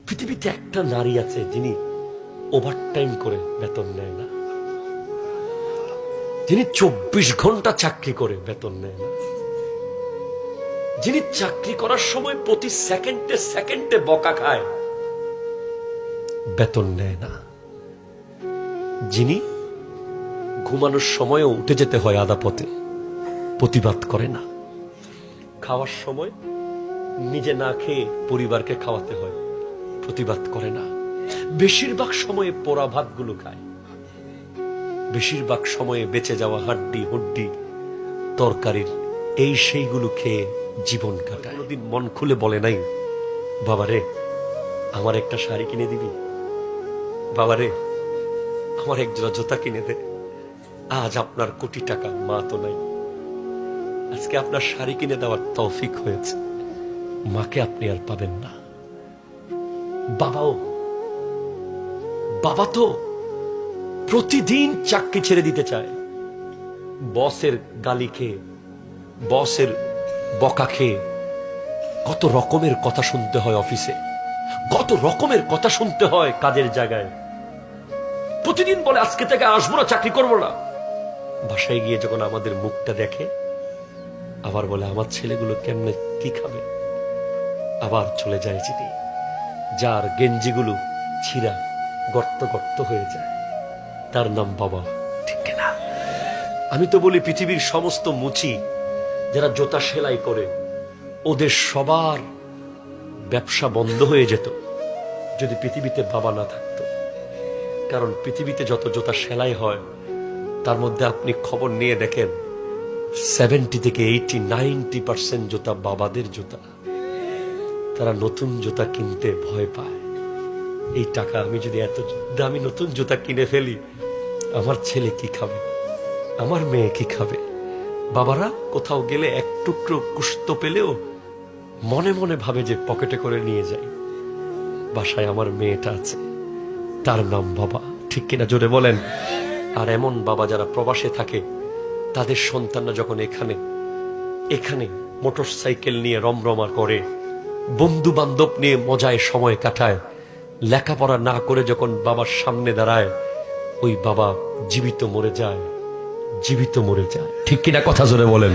পৃথিবীতে একটা নারী আছে যিনি ওভারটাইম করে বেতন নেয় না, যিনি 24 ঘন্টা চাকরি করে বেতন নেয় না, যিনি চাকরি করার সময় প্রতি সেকেন্ডে সেকেন্ডে বকা খায়, বেতন নেয় না, যিনি ঘুমানোর সময়ও উঠে যেতে হয় আধা পথে, প্রতিবাদ করে না, খাওয়ার সময় নিজে না খেয়ে পরিবারকে খাওয়াতে হয়, প্রতিবাদ করে না, বেশিরভাগ সময়ে পোড়া ভাতগুলো খায়, বেশিরভাগ সময়ে বেঁচে যাওয়া হাড্ডি হুড্ডি তরকারির এই সেইগুলো খেয়ে জীবন কাটায়। কোনোদিন মন খুলে বলে নাই, বাবারে আমার একটা শাড়ি কিনে দিবি, বাবারে আমার এক জোড়া জুতা কিনে দে। আজ আপনার কোটি টাকা মা তো নাই, আজকে আপনার শাড়ি কিনে দেওয়ার তৌফিক হয়েছে, মাকে আপনি আর পাবেন না। বাবা তো প্রতিদিন চাকরি ছেড়ে দিতে চায়, বসের গালি খেয়ে, বসের বকা খেয়ে কত রকমের কথা শুনতে হয় অফিসে, কত রকমের কথা শুনতে হয় কাজের জায়গায়। প্রতিদিন বলে আজকে থেকে আসবো না, চাকরি করবো না। বাসায় গিয়ে যখন আমাদের মুখটা দেখে আবার বলে আমার ছেলেগুলো কেমনে কি খাবে, আবার চলে যায় যিনি, যার গেঞ্জিগুলো ছিঁড়া গর্ত গর্ত হয়ে যায়, তার নাম বাবা, ঠিক না? আমি তো বলি পৃথিবীর সমস্ত মুচি যারা জুতা সেলাই করে ওদের সবার ব্যবসা বন্ধ হয়ে যেত যদি পৃথিবীতে বাবা না থাকতো। কারণ পৃথিবীতে যত জুতা সেলাই হয় তার মধ্যে আপনি খবর নিয়ে দেখেন 70 থেকে 80-90% জুতা বাবাদের জুতা। তারা নতুন জুতা কিনতে ভয় পায়, এই টাকা আমি যদি এত দামি নতুন জুতা কিনে ফেলি আমার ছেলে কি খাবে, আমার মেয়ে কি খাবে। বাবারা কোথাও গেলে এক টুকরো কুস্ত পেলেও মনে মনে ভাবে যে পকেটে করে নিয়ে যাই, বাসায় আমার মেয়েটা আছে, তার নাম বাবা, ঠিক কিনা জোরে বলেন। আর এমন বাবা যারা প্রবাসে থাকে তাদের সন্তানরা যখন এখানে মোটর সাইকেল নিয়ে রমরমা করে, বন্ধু বান্ধব নিয়ে মজায় সময় কাটায়, লেখাপড়া না করে যখন বাবার সামনে দাঁড়ায় ওই বাবা জীবিত মরে যায়, জীবিত মরে যায়, ঠিক কিনা কথা জোরে বলেন।